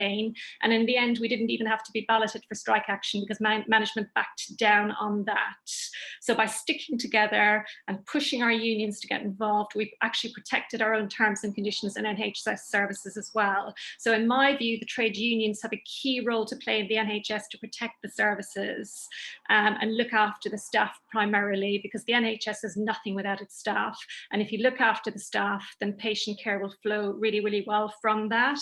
campaign. And in the end, we didn't even have to be balloted for strike action because management backed down on that. So by sticking together and pushing our unions to get involved, we've actually protected our own terms and conditions in NHS services as well. So in my view, the trade unions have a key role to play in the NHS to protect the services and look after the staff primarily, because the NHS is nothing without its staff. And if you look after the staff, then patient care will flow really, really well from that.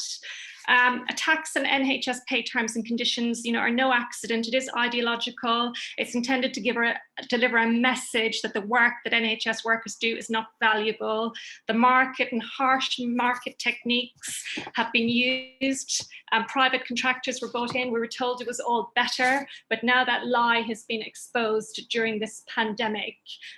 Attacks on NHS pay terms and conditions, are no accident. It is ideological. It's intended to deliver a message that the work that NHS workers do is not valuable. The market and harsh market techniques have been used. Private contractors were brought in. We were told it was all better, but now that lie has been exposed during this pandemic.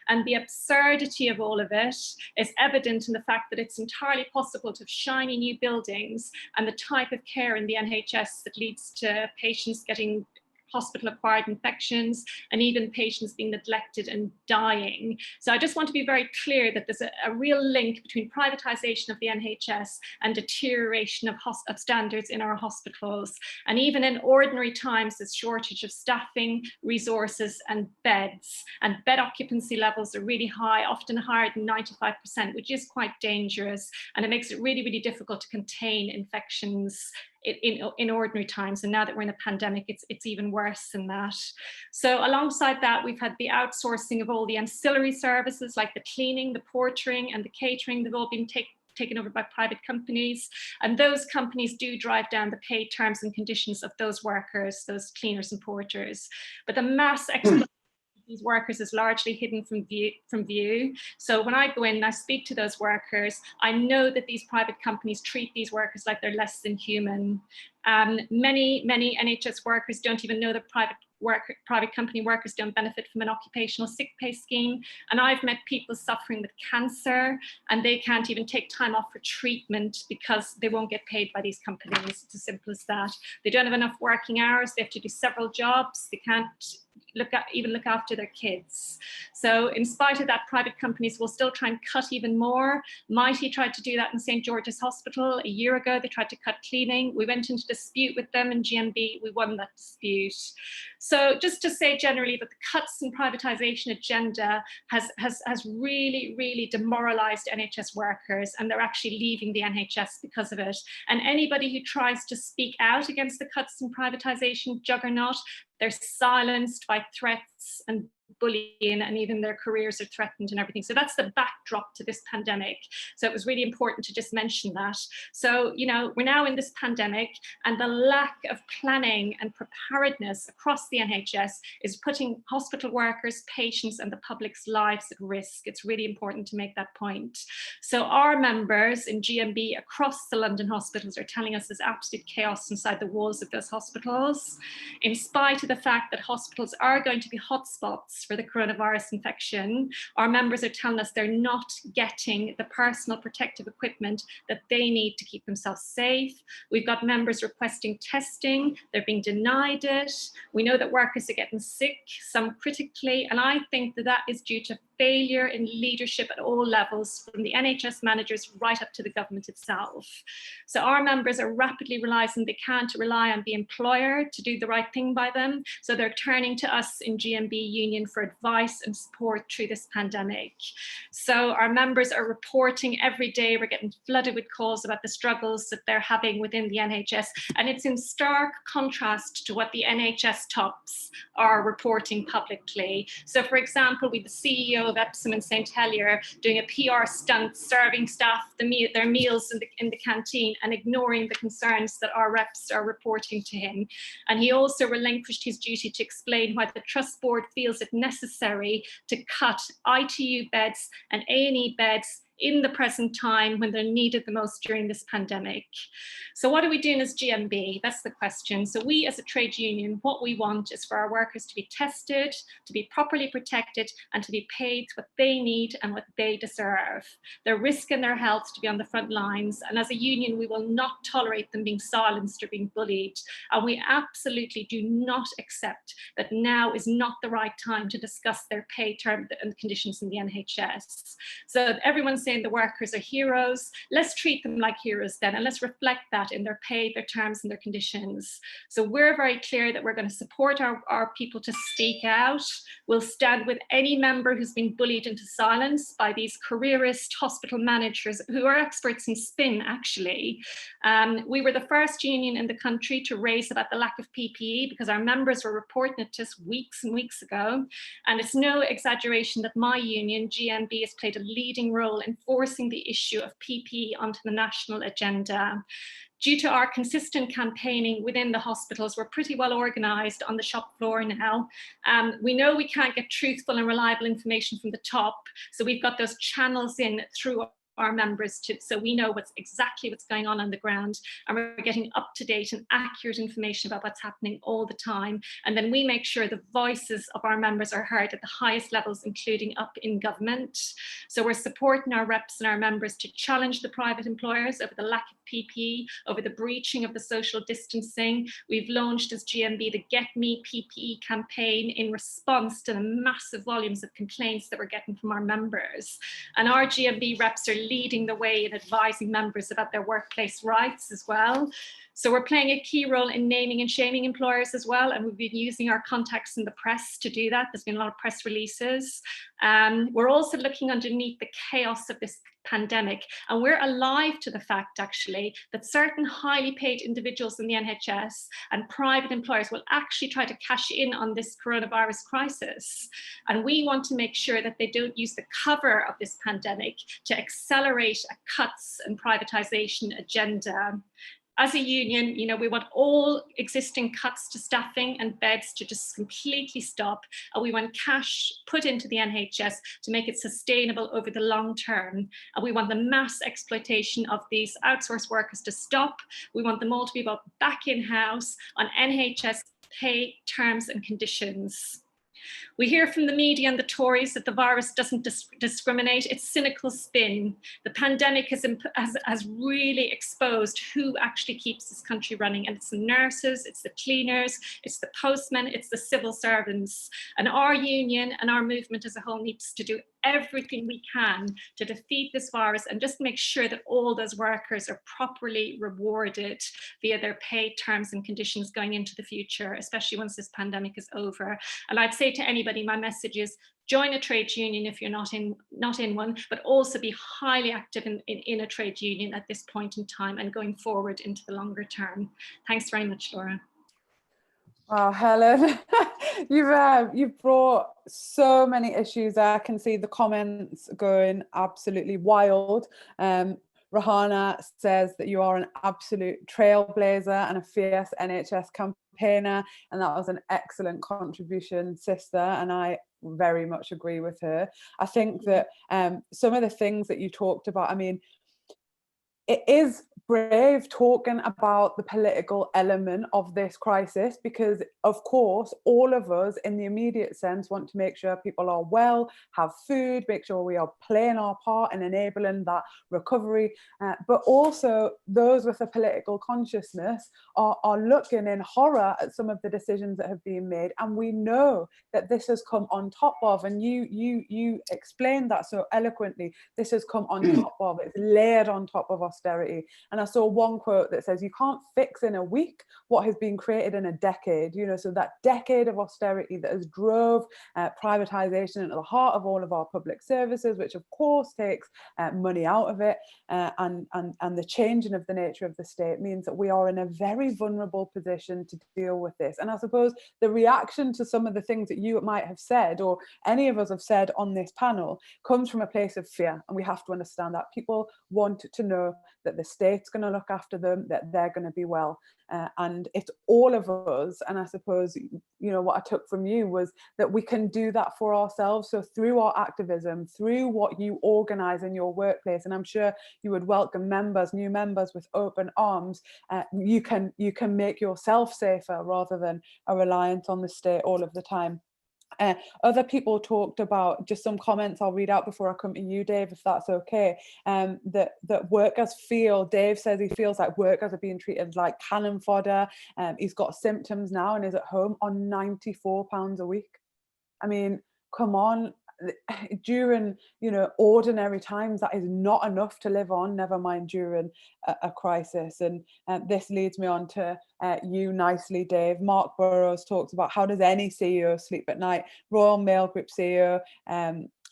And the absurdity of all of it is evident in the fact that it's entirely possible to have shiny new buildings and the type of care in the NHS that leads to patients getting hospital-acquired infections and even patients being neglected and dying. So I just want to be very clear that there's a real link between privatisation of the NHS and deterioration of standards in our hospitals. And even in ordinary times, there's shortage of staffing, resources and beds. And bed occupancy levels are really high, often higher than 95%, which is quite dangerous. And it makes it really, really difficult to contain infections in ordinary times. And now that we're in a pandemic, it's even worse than that. So alongside that, we've had the outsourcing of all the ancillary services like the cleaning, the portering and the catering. They've all been taken over by private companies. And those companies do drive down the pay terms and conditions of those workers, those cleaners and porters. But the mass exploitation these workers is largely hidden from view. So when I go in and I speak to those workers, I know that these private companies treat these workers like they're less than human. Many NHS workers don't even know that private company workers don't benefit from an occupational sick pay scheme. And I've met people suffering with cancer and they can't even take time off for treatment because they won't get paid by these companies. It's as simple as that. They don't have enough working hours. They have to do several jobs. They can't even look after their kids. So in spite of that, private companies will still try and cut even more. Mighty tried to do that in St. George's Hospital a year ago. They tried to cut cleaning. We went into dispute with them in GMB. We won that dispute. So just to say generally that the cuts and privatisation agenda has really, really demoralised NHS workers, and they're actually leaving the NHS because of it. And anybody who tries to speak out against the cuts and privatisation juggernaut, they're silenced by threats and bullying, and even their careers are threatened and everything. So that's the backdrop to this pandemic. So it was really important to just mention that. So, we're now in this pandemic, and the lack of planning and preparedness across the NHS is putting hospital workers, patients, and the public's lives at risk. It's really important to make that point. So our members in GMB across the London hospitals are telling us there's absolute chaos inside the walls of those hospitals, in spite of the fact that hospitals are going to be hotspots for the coronavirus infection. Our members are telling us they're not getting the personal protective equipment that they need to keep themselves safe. We've got members requesting testing. They're being denied it. We know that workers are getting sick, some critically, and I think that is due to failure in leadership at all levels, from the NHS managers right up to the government itself. So our members are rapidly realising they can't rely on the employer to do the right thing by them. So they're turning to us in GMB Union for advice and support through this pandemic. So our members are reporting every day. We're getting flooded with calls about the struggles that they're having within the NHS. And it's in stark contrast to what the NHS tops are reporting publicly. So for example, with the CEO of Epsom in St. Helier doing a PR stunt, serving staff their meals in the canteen and ignoring the concerns that our reps are reporting to him. And he also relinquished his duty to explain why the Trust Board feels it necessary to cut ITU beds and A&E beds in the present time when they're needed the most during this pandemic. So what are we doing as GMB? That's the question. So we as a trade union, what we want is for our workers to be tested, to be properly protected, and to be paid what they need and what they deserve. They're risking their health to be on the front lines. And as a union, we will not tolerate them being silenced or being bullied. And we absolutely do not accept that now is not the right time to discuss their pay terms and conditions in the NHS. So everyone's saying saying the workers are heroes. Let's treat them like heroes then, and let's reflect that in their pay, their terms, and their conditions. So we're very clear that we're going to support our people to speak out. We'll stand with any member who's been bullied into silence by these careerist hospital managers who are experts in spin, actually. We were the first union in the country to raise about the lack of PPE because our members were reporting it to us weeks and weeks ago. And it's no exaggeration that my union, GMB, has played a leading role in forcing the issue of PPE onto the national agenda. Due to our consistent campaigning within the hospitals, we're pretty well organised on the shop floor now. We know we can't get truthful and reliable information from the top, so we've got those channels in through our members so we know exactly what's going on the ground, and we're getting up-to-date and accurate information about what's happening all the time. And then we make sure the voices of our members are heard at the highest levels, including up in government. So we're supporting our reps and our members to challenge the private employers over the lack of PPE, over the breaching of the social distancing. We've launched as GMB the Get Me PPE campaign in response to the massive volumes of complaints that we're getting from our members. And our GMB reps are leading the way in advising members about their workplace rights as well. So we're playing a key role in naming and shaming employers as well, and we've been using our contacts in the press to do that. There's been a lot of press releases. We're also looking underneath the chaos of this pandemic, and we're alive to the fact, actually, that certain highly paid individuals in the NHS and private employers will actually try to cash in on this coronavirus crisis. And we want to make sure that they don't use the cover of this pandemic to accelerate a cuts and privatisation agenda. As a union, we want all existing cuts to staffing and beds to just completely stop. And we want cash put into the NHS to make it sustainable over the long term. And we want the mass exploitation of these outsourced workers to stop. We want them all to be brought back in-house on NHS pay, terms and conditions. We hear from the media and the Tories that the virus doesn't discriminate. It's cynical spin. The pandemic has really exposed who actually keeps this country running. And it's the nurses, it's the cleaners, it's the postmen, it's the civil servants. And our union and our movement as a whole needs to do everything we can to defeat this virus and just make sure that all those workers are properly rewarded via their pay terms and conditions going into the future, especially once this pandemic is over. And I'd say to anybody, my message is join a trade union if you're not in one, but also be highly active in a trade union at this point in time and going forward into the longer term. Thanks very much, Laura. Wow, Helen, you've brought so many issues. I can see the comments going absolutely wild. Rahana says that you are an absolute trailblazer and a fierce NHS campaigner, and that was an excellent contribution, sister, and I very much agree with her. I think that some of the things that you talked about, I mean, it is brave talking about the political element of this crisis because, of course, all of us in the immediate sense want to make sure people are well, have food, make sure we are playing our part in enabling that recovery. But also those with a political consciousness are looking in horror at some of the decisions that have been made. And we know that this has come on top of, and you explained that so eloquently, this has come on top of, it's layered on top of austerity. And I saw one quote that says, you can't fix in a week what has been created in a decade, so that decade of austerity that has drove privatization into the heart of all of our public services, which of course takes money out of it, and the changing of the nature of the state means that we are in a very vulnerable position to deal with this. And I suppose the reaction to some of the things that you might have said, or any of us have said on this panel, comes from a place of fear. And we have to understand that people want to know that the state's going to look after them, that they're going to be well. And it's all of us. And I suppose, what I took from you was that we can do that for ourselves. So through our activism, through what you organize in your workplace, and I'm sure you would welcome new members with open arms, you can make yourself safer rather than a reliance on the state all of the time. Other people talked about, just some comments I'll read out before I come to you, Dave, if that's okay, that workers feel, Dave says he feels like workers are being treated like cannon fodder. He's got symptoms now and is at home on £94 a week. I mean, come on, during, you know, ordinary times, that is not enough to live on, never mind during a crisis. And this leads me on to you nicely, Dave. Mark Burrows talks about, how does any CEO sleep at night? Royal Mail Group CEO,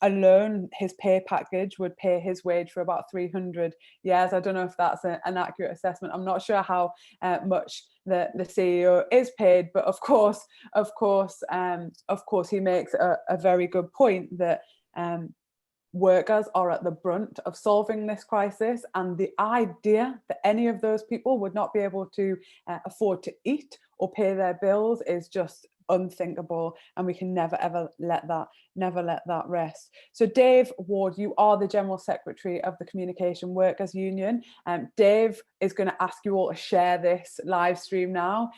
alone, his pay package would pay his wage for about 300 years. I don't know if that's an accurate assessment. I'm not sure how much the CEO is paid, but of course, he makes a very good point that workers are at the brunt of solving this crisis, and the idea that any of those people would not be able to afford to eat or pay their bills is just unthinkable, and we can never let that rest. So Dave Ward, you are the General Secretary of the Communication Workers Union. Dave is going to ask you all to share this live stream now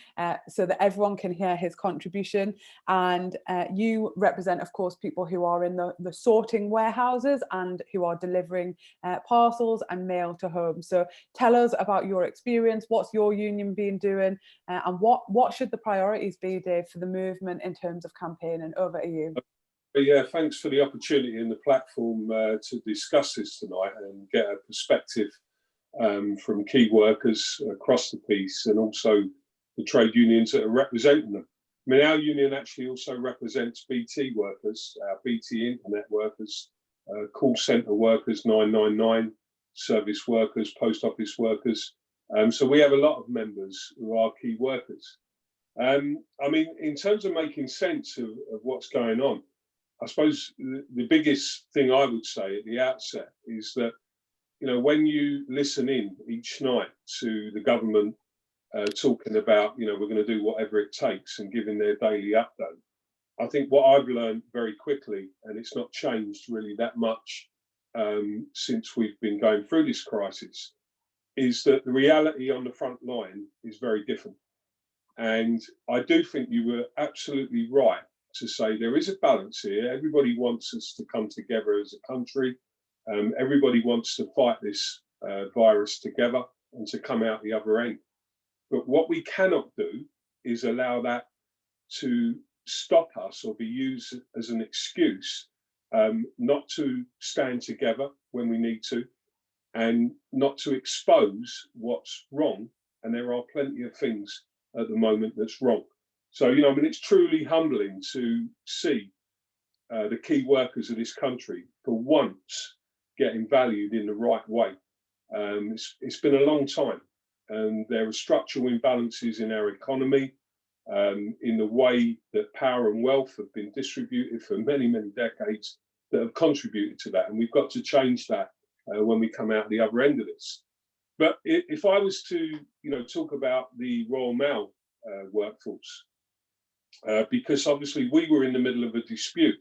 so that everyone can hear his contribution. And you represent, of course, people who are in the sorting warehouses and who are delivering parcels and mail to home. So tell us about your experience. What's your union been doing, and what should the priorities be, Dave, for the movement in terms of campaigning? Over to you. Yeah, thanks for the opportunity and the platform to discuss this tonight and get a perspective from key workers across the piece, and also the trade unions that are representing them. I mean, our union actually also represents BT workers, BT internet workers, call centre workers, 999, service workers, post office workers. So we have a lot of members who are key workers. I mean, in terms of making sense of what's going on, I suppose the biggest thing I would say at the outset is that, you know, when you listen in each night to the government talking about, you know, we're going to do whatever it takes and giving their daily update, I think what I've learned very quickly, and it's not changed really that much since we've been going through this crisis, is that the reality on the front line is very different. And I do think you were absolutely right to say there is a balance here. Everybody wants us to come together as a country. Everybody wants to fight this virus together and to come out the other end. But what we cannot do is allow that to stop us or be used as an excuse not to stand together when we need to, and not to expose what's wrong. And there are plenty of things at the moment that's wrong. So, you know, I mean, it's truly humbling to see the key workers of this country for once getting valued in the right way. It's been a long time, and there are structural imbalances in our economy, in the way that power and wealth have been distributed for many, many decades, that have contributed to that. And we've got to change that when we come out the other end of this. But if I was to, you know, talk about the Royal Mail workforce, because obviously we were in the middle of a dispute.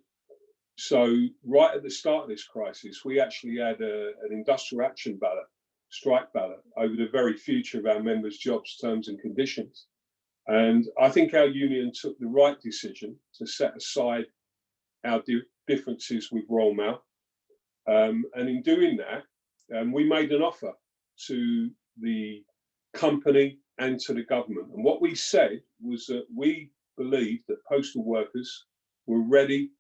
So right at the start of this crisis, we actually had an industrial action ballot, strike ballot, over the very future of our members' jobs, terms and conditions. And I think our union took the right decision to set aside our differences with Royal Mail. And in doing that, we made an offer to the company and to the government. And what we said was that we believed that postal workers were ready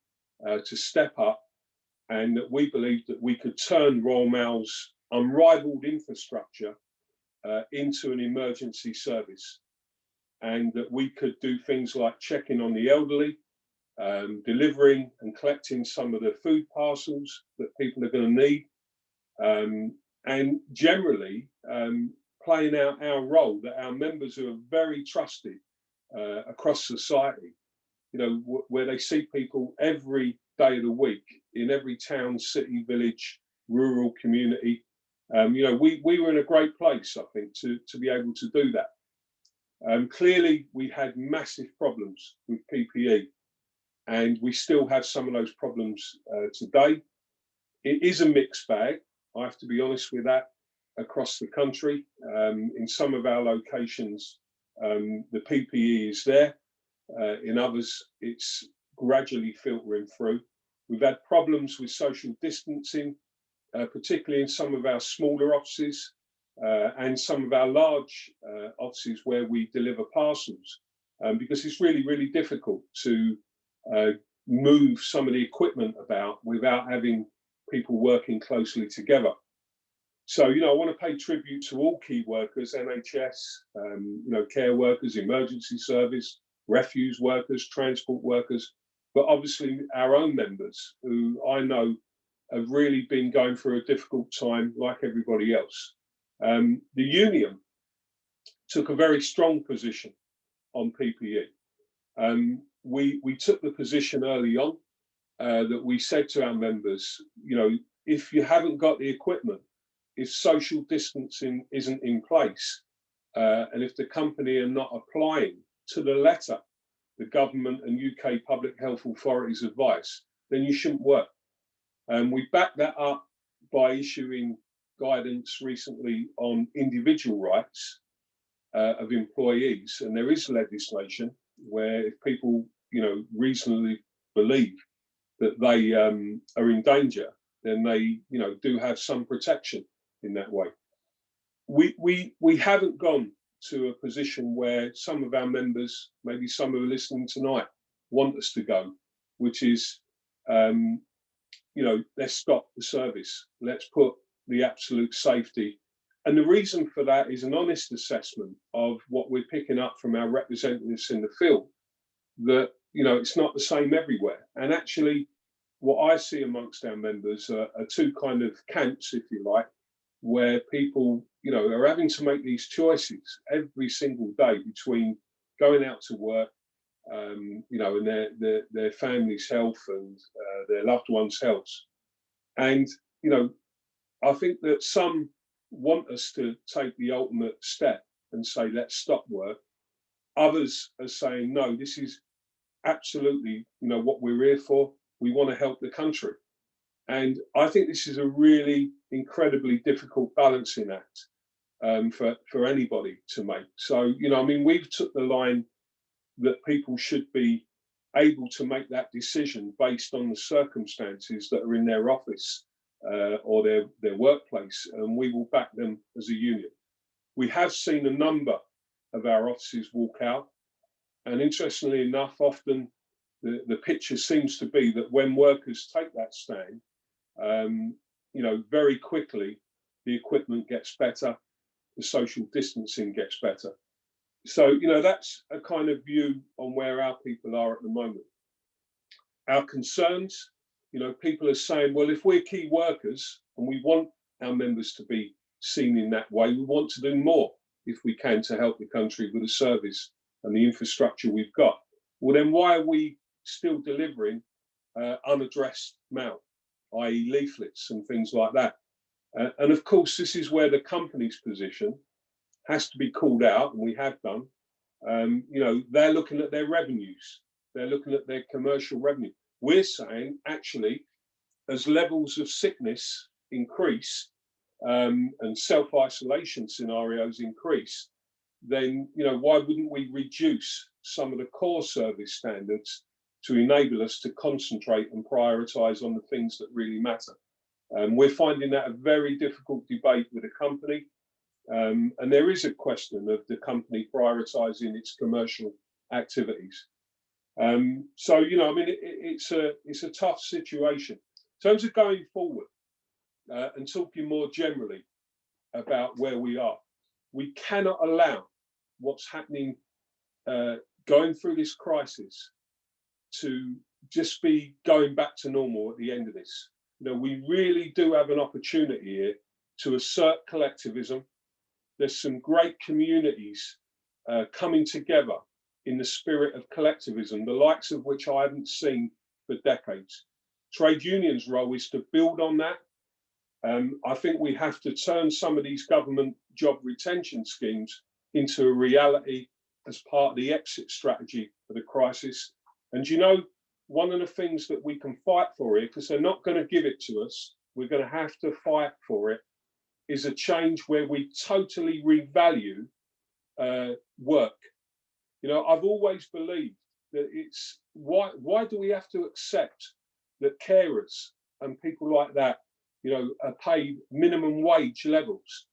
to step up, and that we believed that we could turn Royal Mail's unrivaled infrastructure into an emergency service, and that we could do things like checking on the elderly, delivering and collecting some of the food parcels that people are going to need, and generally playing out our role that our members who are very trusted across society, you know, where they see people every day of the week in every town, city, village, rural community. You know, we were in a great place, I think, to be able to do that. Clearly, we had massive problems with PPE, and we still have some of those problems today. It is a mixed bag, I have to be honest with that, across the country. In some of our locations, the PPE is there. In others, it's gradually filtering through. We've had problems with social distancing, particularly in some of our smaller offices and some of our large offices where we deliver parcels, because it's really, really difficult to move some of the equipment about without having people working closely together. So, you know, I want to pay tribute to all key workers, NHS, you know, care workers, emergency service, refuse workers, transport workers, but obviously our own members who I know have really been going through a difficult time like everybody else. The union took a very strong position on PPE. We took the position early on that we said to our members, you know, if you haven't got the equipment, if social distancing isn't in place, and if the company are not applying to the letter the government and UK public health authorities advice, then you shouldn't work. And we backed that up by issuing guidance recently on individual rights of employees, and there is legislation where if people, you know, reasonably believe that they are in danger, then they, you know, do have some protection in that way. We haven't gone to a position where some of our members, maybe some who are listening tonight, want us to go, which is, you know, let's stop the service. Let's put the absolute safety. And the reason for that is an honest assessment of what we're picking up from our representatives in the field, that, you know, it's not the same everywhere. And actually, what I see amongst our members are two kind of camps, if you like, where people, you know, are having to make these choices every single day between going out to work, you know, and their family's health and their loved ones' health. And, you know, I think that some want us to take the ultimate step and say, let's stop work. Others are saying, no, this is absolutely, you know, what we're here for. We want to help the country. And I think this is a really incredibly difficult balancing act for anybody to make. So, you know, I mean, we've took the line that people should be able to make that decision based on the circumstances that are in their office or their workplace, and we will back them as a union. We have seen a number of our offices walk out, and interestingly enough, often the picture seems to be that when workers take that stand, you know, very quickly the equipment gets better, the social distancing gets better. So, you know, that's a kind of view on where our people are at the moment. Our concerns, you know, people are saying, well, if we're key workers and we want our members to be seen in that way, we want to do more if we can to help the country with the service and the infrastructure we've got. Well, then why are we still delivering unaddressed mail, i.e. leaflets and things like that? And of course, this is where the company's position has to be called out, and we have done. You know, they're looking at their revenues. They're looking at their commercial revenue. We're saying, actually, as levels of sickness increase and self-isolation scenarios increase, then, you know, why wouldn't we reduce some of the core service standards to enable us to concentrate and prioritise on the things that really matter? We're finding that a very difficult debate with the company. And there is a question of the company prioritising its commercial activities. So, you know, I mean, it's a tough situation. In terms of going forward and talking more generally about where we are, we cannot allow what's happening going through this crisis to just be going back to normal at the end of this. You know, we really do have an opportunity here to assert collectivism. There's some great communities coming together in the spirit of collectivism, the likes of which I haven't seen for decades. Trade unions' role is to build on that. I think we have to turn some of these government job retention schemes into a reality as part of the exit strategy for the crisis. And you know, one of the things that we can fight for here, because they're not going to give it to us, we're going to have to fight for it, is a change where we totally revalue work. You know, I've always believed that it's why do we have to accept that carers and people like that, you know, are paid minimum wage levels?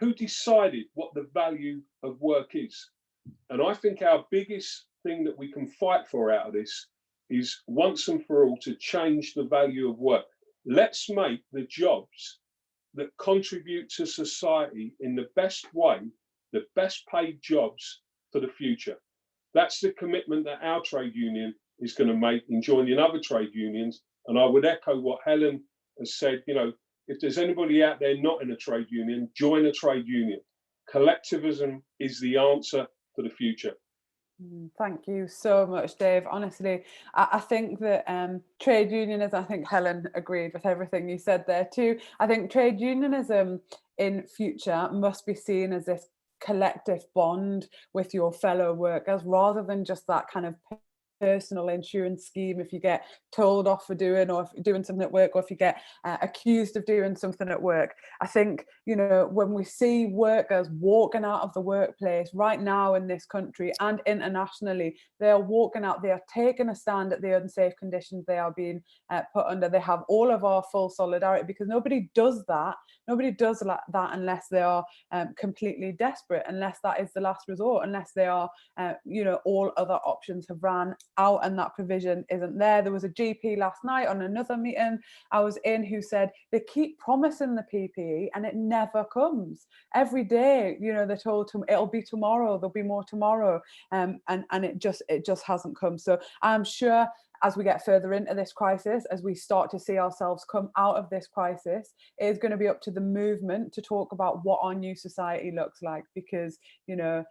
Who decided what the value of work is? And I think our biggest thing that we can fight for out of this is once and for all to change the value of work. Let's make the jobs that contribute to society in the best way, the best paid jobs for the future. That's the commitment that our trade union is going to make in joining other trade unions. And I would echo what Helen has said, you know, if there's anybody out there not in a trade union, join a trade union. Collectivism is the answer for the future. Thank you so much, Dave. Honestly, I think that trade unionism, I think Helen agreed with everything you said there too. I think trade unionism in future must be seen as this collective bond with your fellow workers, rather than just that kind of personal insurance scheme if you get told off for doing, or if you're doing something at work, or if you get accused of doing something at work. I think, you know, when we see workers walking out of the workplace right now in this country and internationally, they are walking out, they are taking a stand at the unsafe conditions they are being put under. They have all of our full solidarity, because nobody does that. Nobody does that unless they are completely desperate, unless that is the last resort, unless they are, you know, all other options have ran out and that provision isn't there. There was a GP last night on another meeting I was in who said they keep promising the PPE and it never comes. Every day, you know, they're told it'll be tomorrow, there'll be more tomorrow, and it just hasn't come. So I'm sure as we get further into this crisis, as we start to see ourselves come out of this crisis, it is going to be up to the movement to talk about what our new society looks like, because, you know,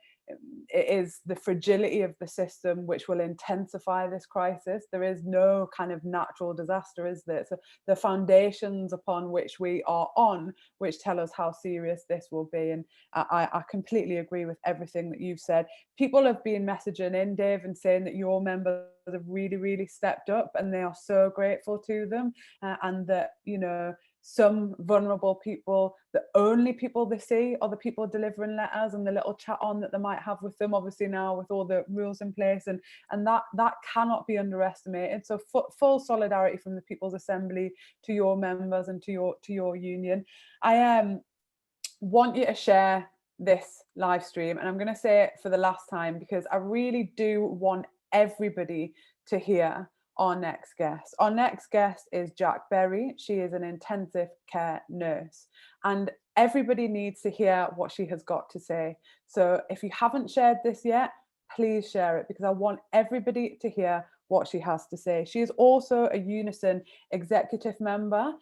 it is the fragility of the system which will intensify this crisis. There is no kind of natural disaster, is there? So the foundations upon which we are on, which tell us how serious this will be. And I completely agree with everything that you've said. People have been messaging in, Dave, and saying that your members have really, really stepped up, and they are so grateful to them, and that, you know, some vulnerable people, the only people they see are the people delivering letters and the little chat on that they might have with them, obviously now with all the rules in place, and that cannot be underestimated. So full solidarity from the People's Assembly to your members and to your union. I want you to share this live stream, and I'm going to say it for the last time, because I really do want everybody to hear our next guest. Our next guest is Jack Berry. She is an intensive care nurse, and everybody needs to hear what she has got to say. So if you haven't shared this yet, please share it, because I want everybody to hear what she has to say. She is also a Unison executive member,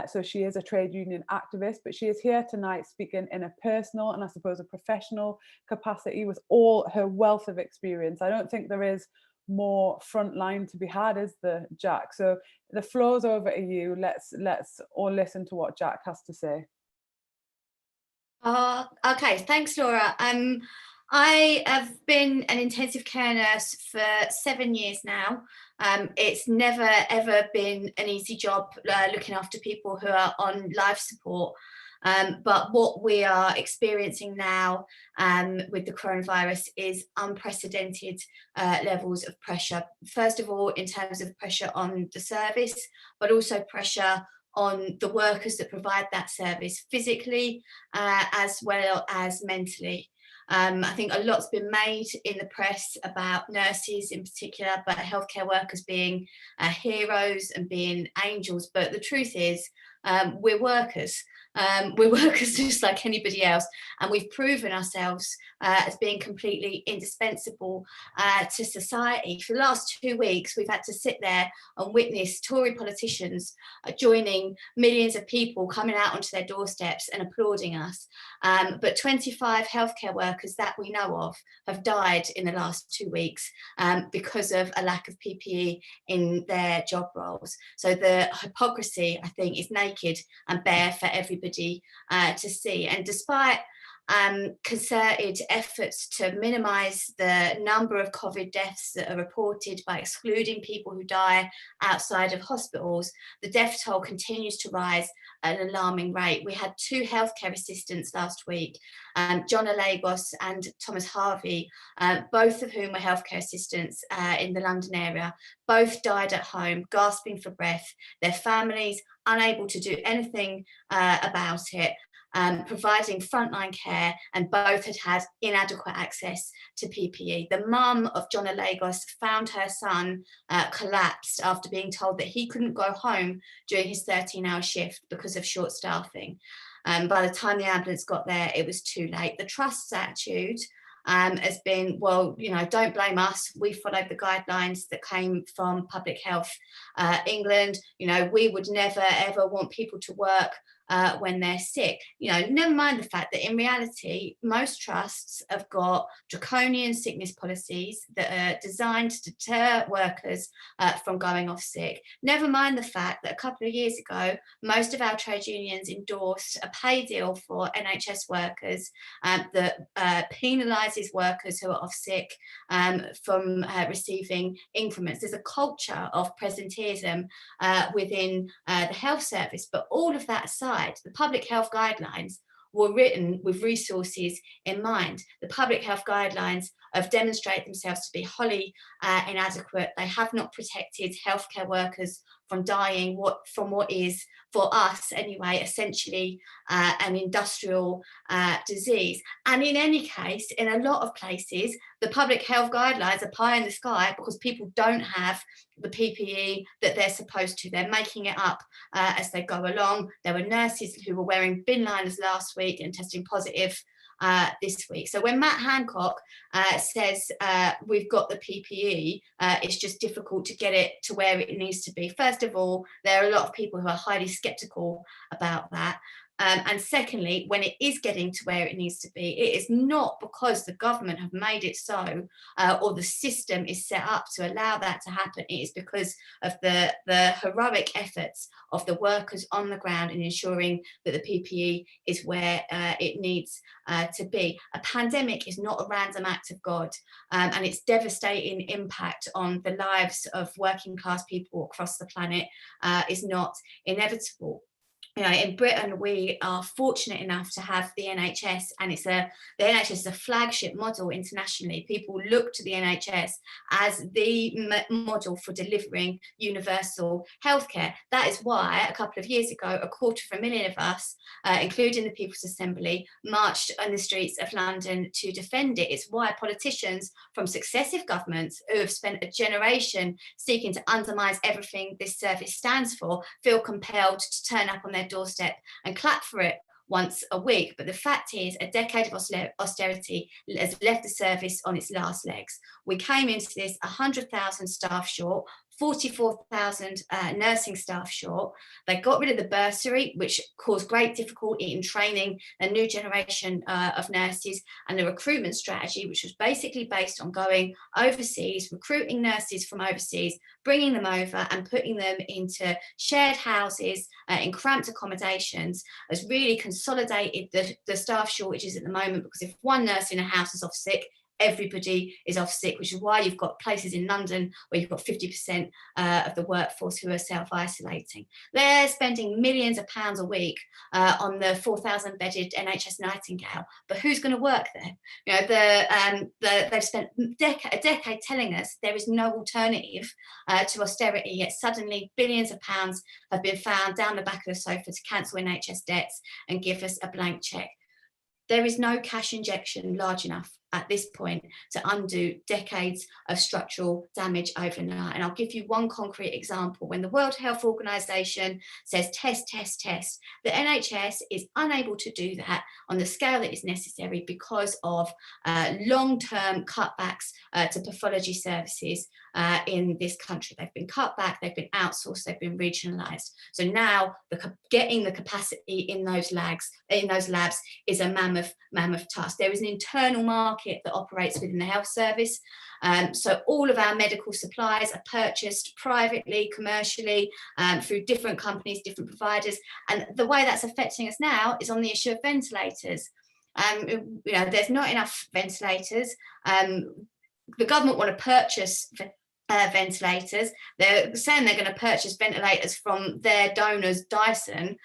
so she is a trade union activist, but she is here tonight speaking in a personal and I suppose a professional capacity with all her wealth of experience. I don't think there is more frontline to be had, is there, Jack? So the floor's over to you. Let's all listen to what Jack has to say. Okay, thanks, Laura. I have been an intensive care nurse for 7 years now. It's never ever been an easy job looking after people who are on life support. But what we are experiencing now with the coronavirus is unprecedented levels of pressure. First of all, in terms of pressure on the service, but also pressure on the workers that provide that service physically as well as mentally. I think a lot's been made in the press about nurses in particular, but healthcare workers being heroes and being angels. But the truth is, we're workers. We're workers just like anybody else, and we've proven ourselves as being completely indispensable to society. For the last 2 weeks, we've had to sit there and witness Tory politicians joining millions of people coming out onto their doorsteps and applauding us. But 25 healthcare workers that we know of have died in the last 2 weeks because of a lack of PPE in their job roles. So the hypocrisy, I think, is naked and bare for everybody to see. And despite concerted efforts to minimise the number of COVID deaths that are reported by excluding people who die outside of hospitals, the death toll continues to rise at an alarming rate. We had 2 healthcare assistants last week, John Lagos and Thomas Harvey, both of whom were healthcare assistants in the London area. Both died at home, gasping for breath, their families unable to do anything about it. providing frontline care, and both had inadequate access to PPE. The mum of John Lagos found her son collapsed after being told that he couldn't go home during his 13-hour shift because of short staffing. By the time the ambulance got there, it was too late. The Trust's attitude has been, well, you know, don't blame us. We followed the guidelines that came from Public Health England. You know, we would never, ever want people to work when they're sick. You know, never mind the fact that in reality, most trusts have got draconian sickness policies that are designed to deter workers from going off sick. Never mind the fact that a couple of years ago, most of our trade unions endorsed a pay deal for NHS workers that penalises workers who are off sick from receiving increments. There's a culture of presenteeism within the health service, but all of that aside, the public health guidelines were written with resources in mind. The public health guidelines have demonstrated themselves to be wholly inadequate. They have not protected healthcare workers from dying from what is, for us anyway, essentially an industrial disease. And in any case, in a lot of places, the public health guidelines are pie in the sky because people don't have the PPE that they're supposed to. They're making it up as they go along. There were nurses who were wearing bin liners last week and testing positive this week. So when Matt Hancock says we've got the PPE, it's just difficult to get it to where it needs to be. First of all, there are a lot of people who are highly skeptical about that. And secondly, when it is getting to where it needs to be, it is not because the government have made it so, or the system is set up to allow that to happen. It is because of the heroic efforts of the workers on the ground in ensuring that the PPE is where it needs to be. A pandemic is not a random act of God, and its devastating impact on the lives of working class people across the planet is not inevitable. You know, in Britain, we are fortunate enough to have the NHS, and the NHS is a flagship model internationally. People look to the NHS as the model for delivering universal healthcare. That is why a couple of years ago, 250,000 of us, including the People's Assembly, marched on the streets of London to defend it. It's why politicians from successive governments who have spent a generation seeking to undermine everything this service stands for feel compelled to turn up on their doorstep and clap for it once a week. But the fact is, a decade of austerity has left the service on its last legs. We came into this 100,000 staff short, 44,000 nursing staff short. They got rid of the bursary, which caused great difficulty in training a new generation of nurses, and the recruitment strategy, which was basically based on going overseas, recruiting nurses from overseas, bringing them over and putting them into shared houses in cramped accommodations, has really consolidated the staff shortages at the moment, because if one nurse in a house is off sick, everybody is off sick, which is why you've got places in London where you've got 50% of the workforce who are self-isolating. They're spending millions of pounds a week on the 4,000 bedded NHS Nightingale, but who's going to work there? You know, they've spent a decade telling us there is no alternative to austerity, yet suddenly billions of pounds have been found down the back of the sofa to cancel NHS debts and give us a blank cheque. There is no cash injection large enough at this point to undo decades of structural damage overnight. And I'll give you one concrete example. When the World Health Organization says test, test, test, the NHS is unable to do that on the scale that is necessary because of long-term cutbacks to pathology services in this country. They've been cut back, they've been outsourced, they've been regionalised. So now getting the capacity in those labs is a mammoth task. There is an internal market that operates within the health service. So all of our medical supplies are purchased privately, commercially, through different companies, different providers. And the way that's affecting us now is on the issue of ventilators. You know, there's not enough ventilators. The government want to purchase ventilators. They're saying they're going to purchase ventilators from their donors, Dyson.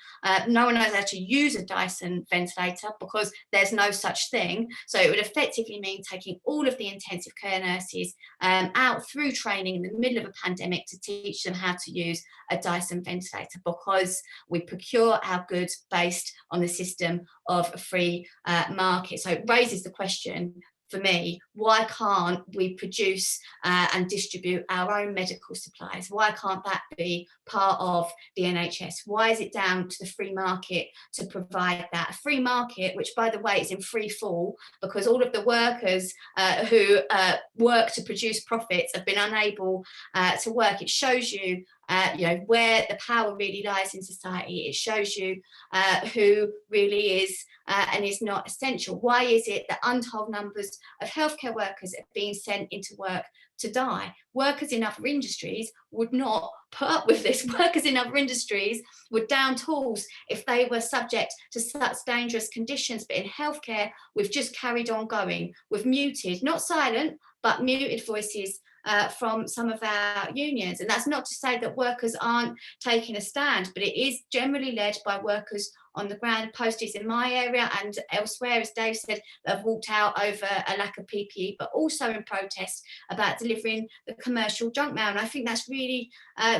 No one knows how to use a Dyson ventilator because there's no such thing. So it would effectively mean taking all of the intensive care nurses out through training in the middle of a pandemic to teach them how to use a Dyson ventilator, because we procure our goods based on the system of a free market. So it raises the question, for me, why can't we produce and distribute our own medical supplies? Why can't that be part of the NHS? Why is it down to the free market to provide that? A free market, which, by the way, is in free fall because all of the workers who work to produce profits have been unable to work. It shows you where the power really lies in society. It shows you who really is and is not essential. Why is it that untold numbers of healthcare workers are being sent into work to die? Workers in other industries would not put up with this. Workers in other industries would down tools if they were subject to such dangerous conditions. But in healthcare, we've just carried on going. We've muted, not silent, but muted voices from some of our unions. And that's not to say that workers aren't taking a stand, but it is generally led by workers on the ground. Posties in my area and elsewhere, as Dave said, that have walked out over a lack of PPE, but also in protest about delivering the commercial junk mail. And I think that's really,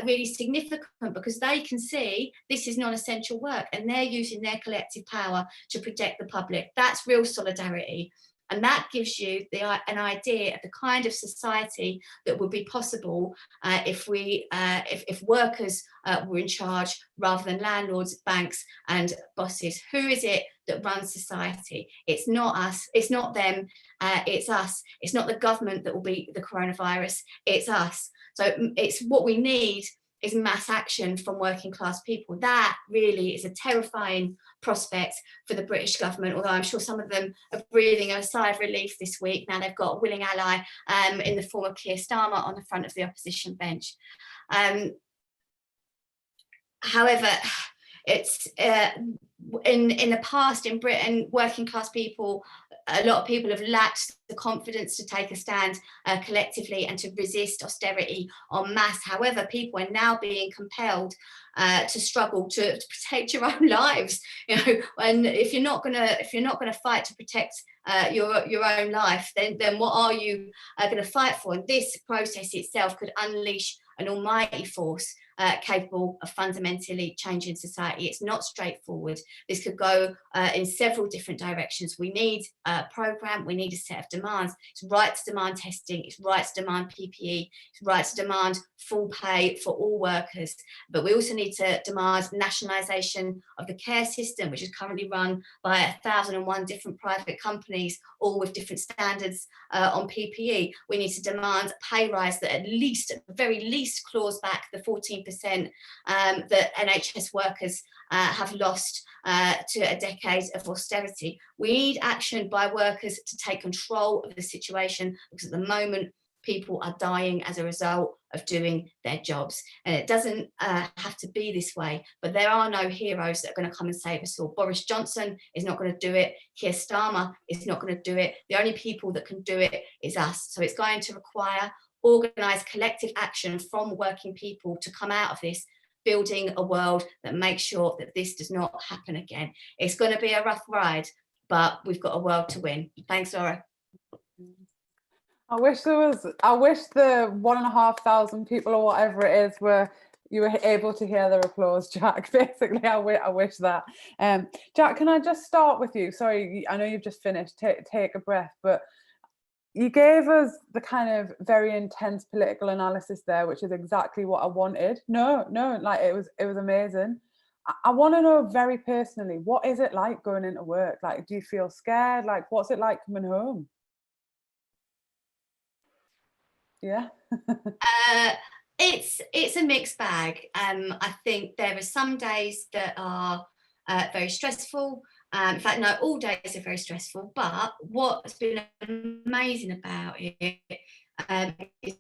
really significant, because they can see this is non-essential work and they're using their collective power to protect the public. That's real solidarity. And that gives you an idea of the kind of society that would be possible if workers were in charge rather than landlords, banks and bosses. Who is it that runs society? It's not us, it's not them, it's us. It's not the government that will beat the coronavirus, it's us. So it's what we need is mass action from working class people. That really is a terrifying prospect for the British government, although I'm sure some of them are breathing a sigh of relief this week. Now they've got a willing ally in the form of Keir Starmer on the front of the opposition bench. However, it's in the past in Britain, working class people, a lot of people have lacked the confidence to take a stand collectively and to resist austerity en masse. However, people are now being compelled to struggle to protect your own lives. And if you're not gonna fight to protect your own life, then what are you going to fight for? And this process itself could unleash an almighty force capable of fundamentally changing society. It's not straightforward. This could go in several different directions. We need a programme, we need a set of demands. It's right to demand testing, it's right to demand PPE, it's right to demand full pay for all workers. But we also need to demand nationalisation of the care system, which is currently run by 1,001 different private companies, all with different standards on PPE. We need to demand a pay rise that at the very least, claws back the 14% that NHS workers have lost to a decade of austerity. We need action by workers to take control of the situation, because at the moment people are dying as a result of doing their jobs. And it doesn't have to be this way, but there are no heroes that are going to come and save us all. Boris Johnson is not going to do it. Keir Starmer is not going to do it. The only people that can do it is us. So it's going to require organised collective action from working people to come out of this, building a world that makes sure that this does not happen again. It's going to be a rough ride, but we've got a world to win. Thanks, Laura. I wish the 1,500 people or whatever it is you were able to hear their applause, Jack. Basically, I wish that. Jack, can I just start with you? Sorry, I know you've just finished. Take a breath, but you gave us the kind of very intense political analysis there, which is exactly what I wanted. No, like it was amazing. I want to know very personally, what is it like going into work? Like, do you feel scared? Like, what's it like coming home? Yeah. It's a mixed bag. I think there are some days that are very stressful. In fact, no, all days are very stressful. But what's been amazing about it is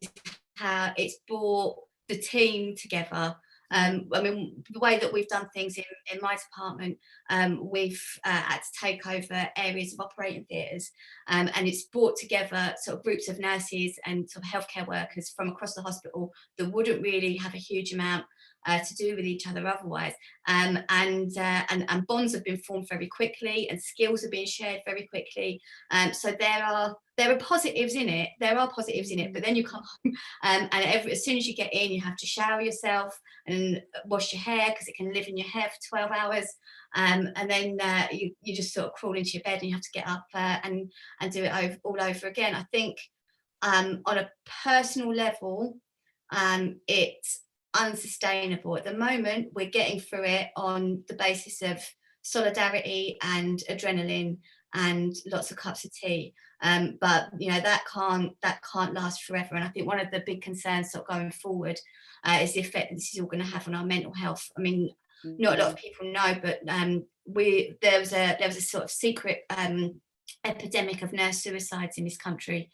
how it's brought the team together I mean, the way that we've done things in my department, we've had to take over areas of operating theatres, and it's brought together sort of groups of nurses and sort of healthcare workers from across the hospital that wouldn't really have a huge amount to do with each other otherwise, and bonds have been formed very quickly, and skills are being shared very quickly. So there are positives in it. There are positives in it, but then you come home, and as soon as you get in, you have to shower yourself and wash your hair, because it can live in your hair for 12 hours, and then you just sort of crawl into your bed, and you have to get up and do it all over again. I think on a personal level, it's unsustainable. At the moment, we're getting through it on the basis of solidarity and adrenaline and lots of cups of tea, but you know, that can't last forever. And I think one of the big concerns sort of going forward is the effect that this is all going to have on our mental health. I mean, not a lot of people know, but there was a sort of secret epidemic of nurse suicides in this country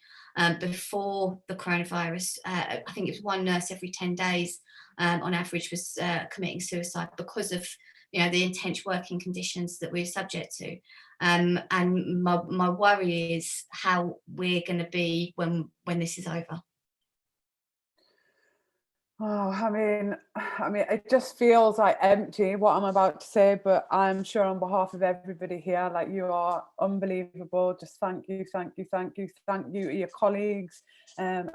before the coronavirus. I think it was one nurse every 10 days on average was committing suicide because of, you know, the intense working conditions that we're subject to. And my worry is how we're going to be when this is over. Oh, I mean, it just feels like empty what I'm about to say, but I'm sure on behalf of everybody here, like, you are unbelievable. Just thank you to your colleagues, and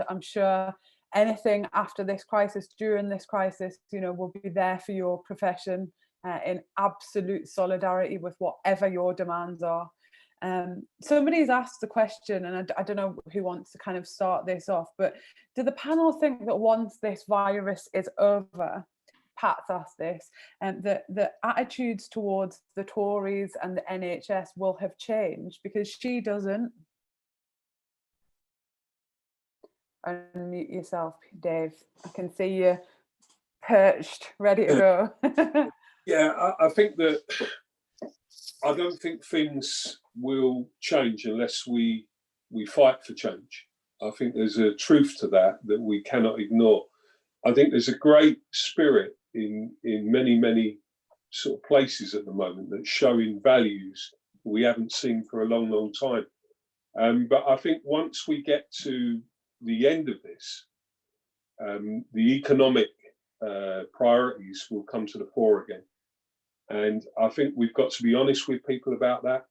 I'm sure anything after this crisis, during this crisis, you know, will be there for your profession in absolute solidarity with whatever your demands are. Somebody's asked the question, and I don't know who wants to kind of start this off, but do the panel think that once this virus is over, Pat's asked this, that the attitudes towards the Tories and the NHS will have changed? Because she doesn't. Unmute yourself, Dave. I can see you perched, ready to go. Yeah, I think that I don't think things will change unless we fight for change. I think there's a truth to that we cannot ignore. I think there's a great spirit in many sort of places at the moment that's showing values we haven't seen for a long time. But I think once we get to the end of this, the economic priorities will come to the fore again. And I think we've got to be honest with people about that.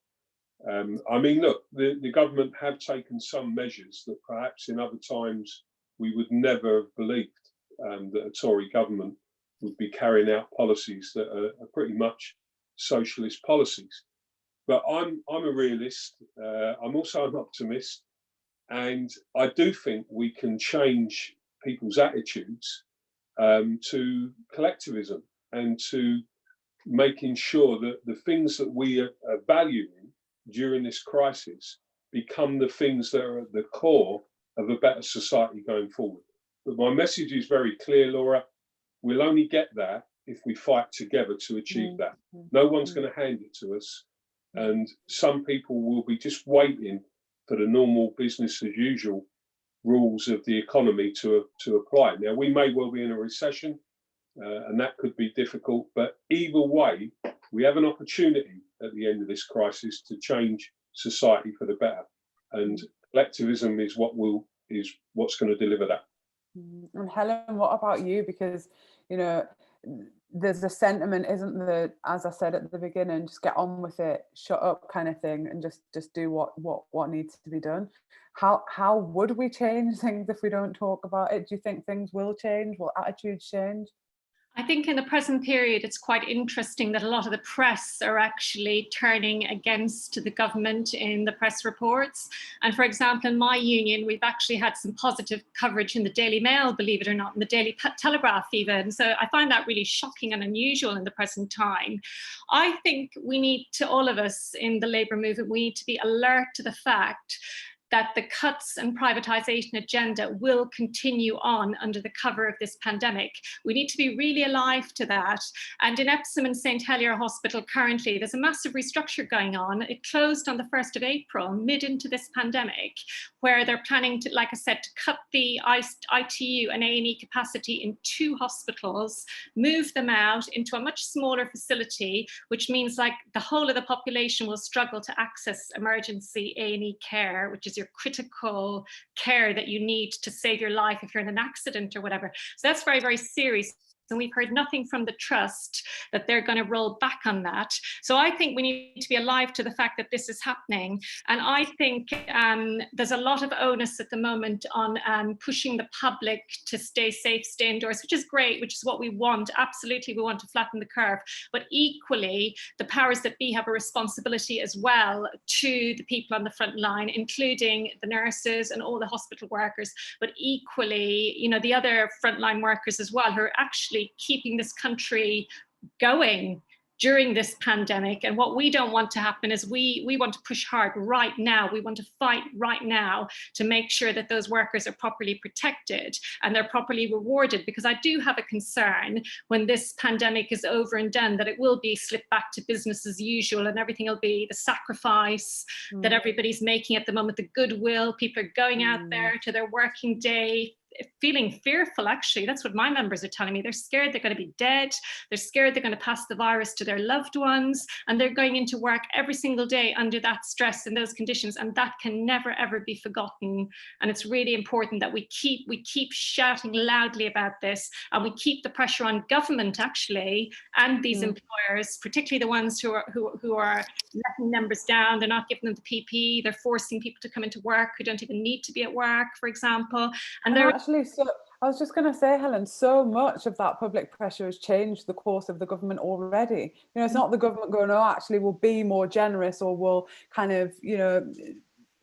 I mean, look, the government have taken some measures that perhaps in other times we would never have believed that a Tory government would be carrying out policies that are pretty much socialist policies. But I'm a realist. I'm also an optimist. And I do think we can change people's attitudes to collectivism and to making sure that the things that we are valuing during this crisis become the things that are at the core of a better society going forward. But my message is very clear, Laura. We'll only get that if we fight together to achieve that. No one's going to hand it to us. And some people will be just waiting for the normal business as usual rules of the economy to apply. Now, we may well be in a recession, and that could be difficult, but either way, we have an opportunity at the end of this crisis to change society for the better, and collectivism is what's going to deliver that. And Helen, what about you? Because, you know, there's a sentiment, isn't there, as I said at the beginning, just get on with it, shut up kind of thing, and just do what needs to be done. How would we change things if we don't talk about it? Do you think things will change? Will attitudes change? I think in the present period, it's quite interesting that a lot of the press are actually turning against the government in the press reports. And for example, in my union, we've actually had some positive coverage in the Daily Mail, believe it or not, in the Daily Telegraph even. So I find that really shocking and unusual in the present time. I think we need to, all of us in the labour movement, we need to be alert to the fact that the cuts and privatization agenda will continue on under the cover of this pandemic. We need to be really alive to that. And in Epsom and St Helier Hospital currently, there's a massive restructure going on. It closed on the 1st of April, mid into this pandemic, where they're planning to, like I said, to cut the ITU and A&E capacity in 2 hospitals, move them out into a much smaller facility, which means like the whole of the population will struggle to access emergency A&E care, which is your critical care that you need to save your life if you're in an accident or whatever. So that's very, very serious. And we've heard nothing from the trust that they're going to roll back on that. So I think we need to be alive to the fact that this is happening. And I think there's a lot of onus at the moment on pushing the public to stay safe, stay indoors, which is great, which is what we want. Absolutely, we want to flatten the curve. But equally, the powers that be have a responsibility as well to the people on the front line, including the nurses and all the hospital workers, but equally, you know, the other frontline workers as well, who are actually keeping this country going during this pandemic. And what we don't want to happen is we want to push hard right now. We want to fight right now to make sure that those workers are properly protected and they're properly rewarded, because I do have a concern when this pandemic is over and done that it will be slipped back to business as usual and everything will be the sacrifice that everybody's making at the moment, the goodwill. People are going out there to their working day feeling fearful. Actually, that's what my members are telling me. They're scared they're going to be dead. They're scared they're going to pass the virus to their loved ones, and they're going into work every single day under that stress and those conditions, and that can never ever be forgotten. And it's really important that we keep shouting loudly about this, and we keep the pressure on government actually, and these employers, particularly the ones who are letting members down. They're not giving them the PPE. They're forcing people to come into work who don't even need to be at work, for example. And they're actually, so I was just going to say, Helen, so much of that public pressure has changed the course of the government already. You know, it's not the government going, oh, actually, we'll be more generous, or we'll kind of, you know,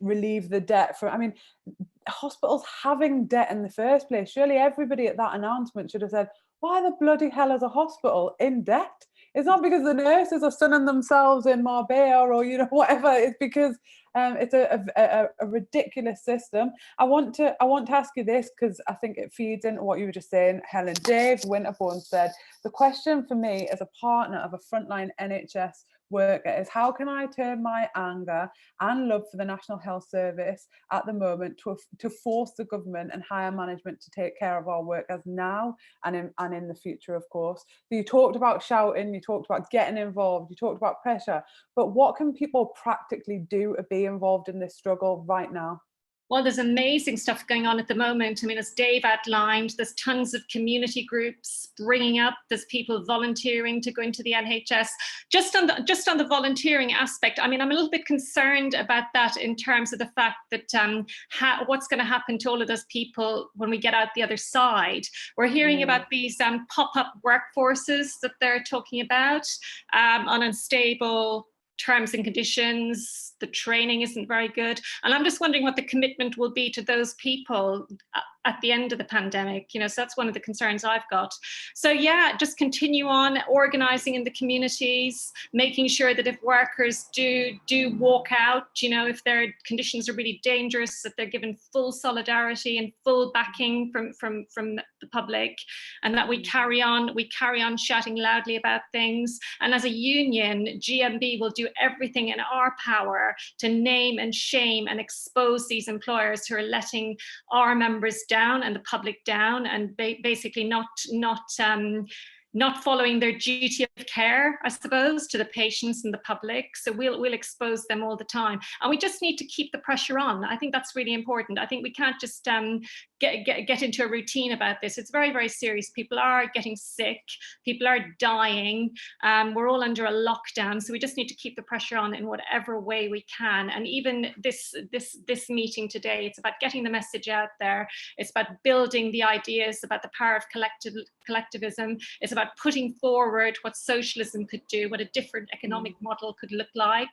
relieve the debt for, I mean, hospitals having debt in the first place. Surely everybody at that announcement should have said, why the bloody hell is a hospital in debt? It's not because the nurses are sunning themselves in Marbella or, you know, whatever. It's because it's a ridiculous system. I want to ask you this, because I think it feeds into what you were just saying, Helen. Dave Winterbourne said, the question for me as a partner of a frontline NHS worker is, how can I turn my anger and love for the National Health Service at the moment to force the government and higher management to take care of our workers now and in the future, of course. So you talked about shouting, you talked about getting involved, you talked about pressure, but what can people practically do to be involved in this struggle right now? Well, there's amazing stuff going on at the moment. I mean, as Dave outlined, there's tons of community groups bringing up, there's people volunteering to go into the NHS. Just on the volunteering aspect, I mean, I'm a little bit concerned about that in terms of the fact that what's going to happen to all of those people when we get out the other side. We're hearing about these pop-up workforces that they're talking about on unstable terms and conditions. The training isn't very good. And I'm just wondering what the commitment will be to those people at the end of the pandemic, you know, so that's one of the concerns I've got. So yeah, just continue on organizing in the communities, making sure that if workers do walk out, you know, if their conditions are really dangerous, that they're given full solidarity and full backing from the public, and that we carry on shouting loudly about things. And as a union, GMB will do everything in our power to name and shame and expose these employers who are letting our members down and the public down, and basically not following their duty of care, I suppose, to the patients and the public. So we'll expose them all the time. And we just need to keep the pressure on. I think that's really important. I think we can't just get into a routine about this. It's very, very serious. People are getting sick. People are dying. We're all under a lockdown. So we just need to keep the pressure on in whatever way we can. And even this meeting today, it's about getting the message out there. It's about building the ideas about the power of collectivism. It's about putting forward what socialism could do, what a different economic model could look like,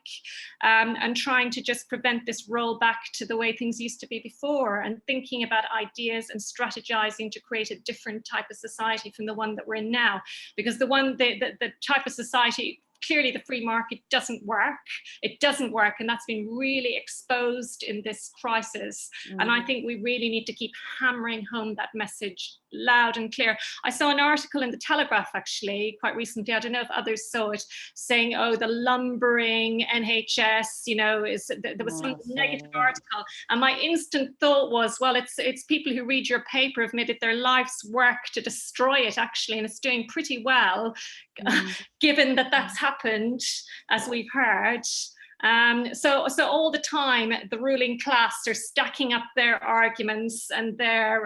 and trying to just prevent this roll back to the way things used to be before, and thinking about ideas and strategizing to create a different type of society from the one that we're in now. Because the type of society clearly the free market doesn't work. It doesn't work, and that's been really exposed in this crisis. And I think we really need to keep hammering home that message loud and clear. I saw an article in the Telegraph actually quite recently, I don't know if others saw it, saying, oh, the lumbering NHS, you know, there was some negative article, and my instant thought was, well, it's people who read your paper have made it their life's work to destroy it actually, and it's doing pretty well given that that's happened, as we've heard. So all the time, the ruling class are stacking up their arguments and their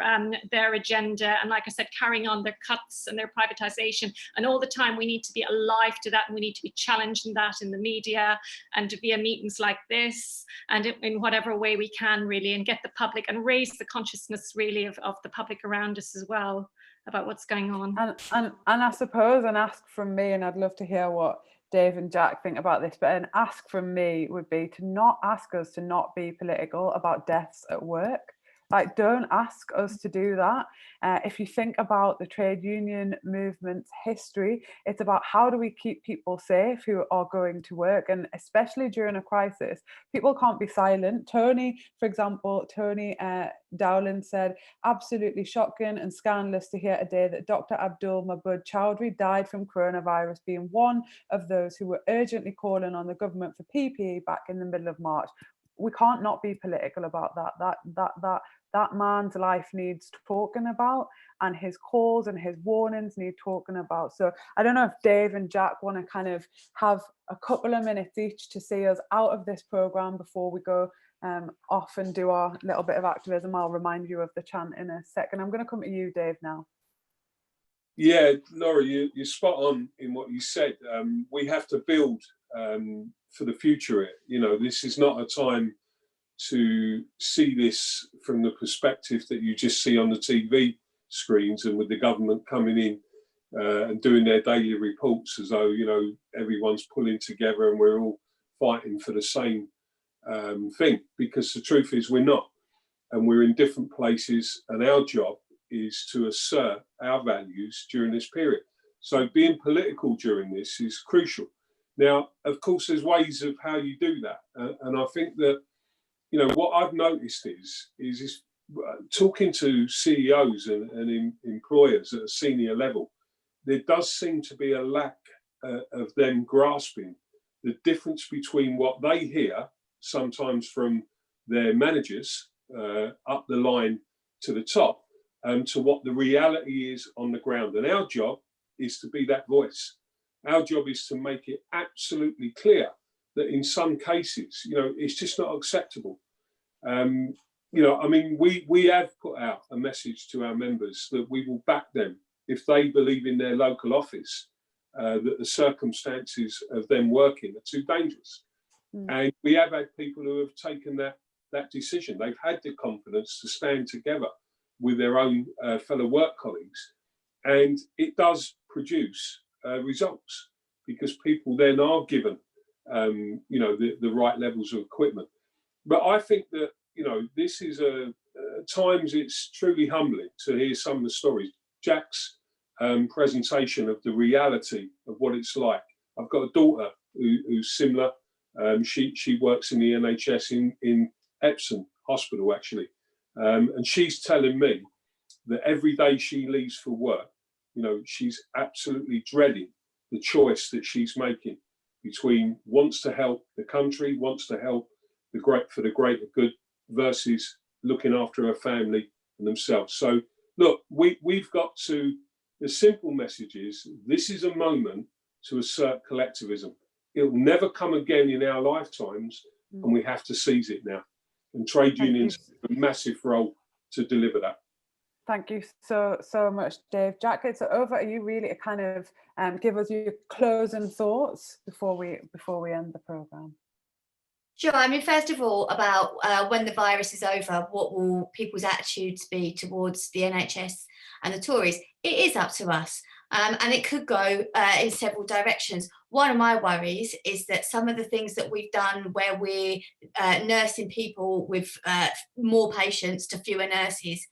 agenda, and like I said, carrying on their cuts and their privatization. And all the time, we need to be alive to that, and we need to be challenging that in the media and via meetings like this, and in whatever way we can, really, and get the public and raise the consciousness, really, of the public around us as well about what's going on. And I suppose an ask from me, and I'd love to hear what Dave and Jack think about this, but an ask from me would be to not ask us to not be political about deaths at work. Like, don't ask us to do that. If you think about the trade union movement's history, it's about how do we keep people safe who are going to work, and especially during a crisis, people can't be silent. Tony, for example, Tony Dowland said, absolutely shocking and scandalous to hear today that Dr. Abdul Mabud Chowdhury died from coronavirus, being one of those who were urgently calling on the government for PPE back in the middle of March. We can't not be political about that. That man's life needs talking about, and his calls and his warnings need talking about. So I don't know if Dave and Jack want to kind of have a couple of minutes each to see us out of this programme before we go off and do our little bit of activism. I'll remind you of the chant in a second. I'm going to come to you, Dave, now. Yeah, Laura, you're spot on in what you said. We have to build for the future. You know, this is not a time to see this from the perspective that you just see on the TV screens, and with the government coming in and doing their daily reports as though, you know, everyone's pulling together and we're all fighting for the same thing, because the truth is we're not, and we're in different places, and our job is to assert our values during this period. So being political during this is crucial. Now, of course, there's ways of how you do that, and I think that, you know, what I've noticed is talking to CEOs and employers at a senior level, there does seem to be a lack of them grasping the difference between what they hear sometimes from their managers up the line to the top, to what the reality is on the ground. And our job is to be that voice. Our job is to make it absolutely clear that in some cases, you know, it's just not acceptable. You know, I mean, we have put out a message to our members that we will back them if they believe in their local office that the circumstances of them working are too dangerous. And we have had people who have taken that decision. They've had the confidence to stand together with their own fellow work colleagues, and it does produce results, because people then are given you know, the right levels of equipment. But I think that, you know, this is at times it's truly humbling to hear some of the stories. Jack's presentation of the reality of what it's like. I've got a daughter who's similar. She works in the NHS in Epsom Hospital, actually. And she's telling me that every day she leaves for work, you know, she's absolutely dreading the choice that she's making between wants to help the country, wants to help for the greater good, versus looking after her family and themselves. So look, we've got to, the simple message is, this is a moment to assert collectivism. It'll never come again in our lifetimes, and we have to seize it now. And trade unions have a massive role to deliver that. Thank you so much, Dave. Jack, it's over to you really to kind of give us your closing thoughts before we end the programme. Sure. I mean, first of all, about when the virus is over, what will people's attitudes be towards the NHS and the Tories? It is up to us. And it could go in several directions. One of my worries is that some of the things that we've done where we're nursing people with more patients to fewer nurses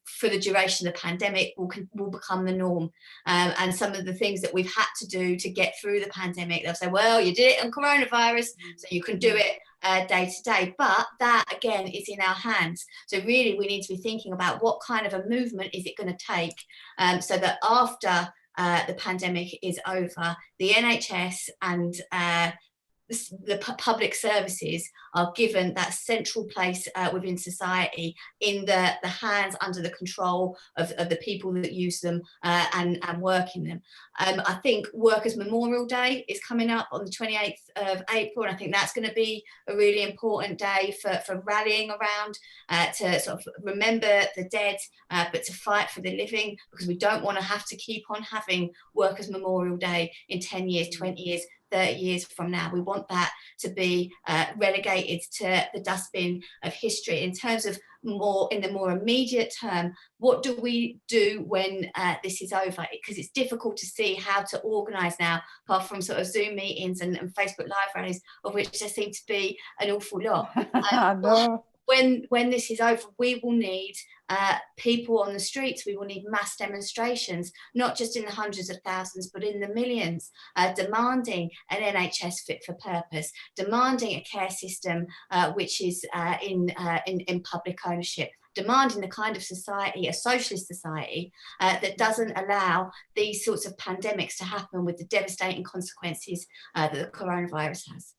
for the duration of the pandemic will become the norm. And some of the things that we've had to do to get through the pandemic, they'll say, well, you did it on coronavirus, so you can do it day to day. But that, again, is in our hands. So really, we need to be thinking about what kind of a movement is it going to take so that after the pandemic is over, the NHS and the public services are given that central place within society, in the hands, under the control of the people that use them and work in them. I think Workers' Memorial Day is coming up on the 28th of April, and I think that's going to be a really important day for rallying around, to sort of remember the dead, but to fight for the living, because we don't want to have to keep on having Workers' Memorial Day in 10 years, 20 years, 30 years from now. We want that to be relegated to the dustbin of history. In terms of in the more immediate term, what do we do when this is over? Because it's difficult to see how to organise now, apart from sort of Zoom meetings and Facebook Live rallies, of which there seem to be an awful lot. No. When this is over, we will need people on the streets. We will need mass demonstrations, not just in the hundreds of thousands, but in the millions, demanding an NHS fit for purpose, demanding a care system which is in public ownership, demanding the kind of society, a socialist society, that doesn't allow these sorts of pandemics to happen with the devastating consequences that the coronavirus has.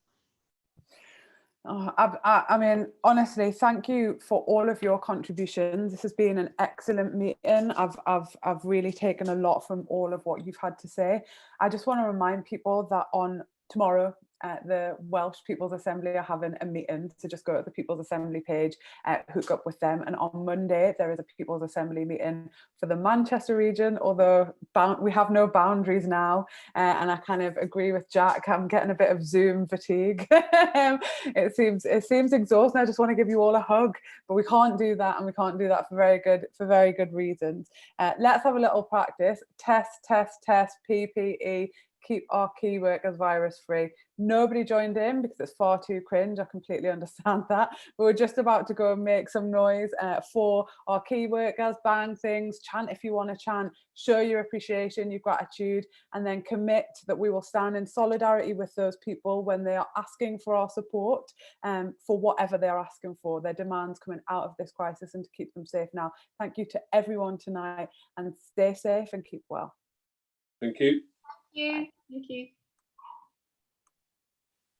Oh, I mean, honestly, thank you for all of your contributions. This has been an excellent meeting. I've really taken a lot from all of what you've had to say. I just want to remind people that on tomorrow, the Welsh People's Assembly are having a meeting, so just go to the People's Assembly page, hook up with them. And on Monday there is a People's Assembly meeting for the Manchester region, although we have no boundaries now, and I kind of agree with Jack. I'm getting a bit of Zoom fatigue. It seems exhausting. I just want to give you all a hug, but we can't do that, and we can't do that for very good reasons. Let's have a little practice. Test, PPE. Keep our key workers virus free. Nobody joined in because it's far too cringe. I completely understand that. But we're just about to go and make some noise for our key workers. Bang things, chant if you want to chant, show your appreciation, your gratitude, and then commit that we will stand in solidarity with those people when they are asking for our support for whatever they're asking for, their demands coming out of this crisis, and to keep them safe now. Thank you to everyone tonight, and stay safe and keep well. Thank you. Thank you.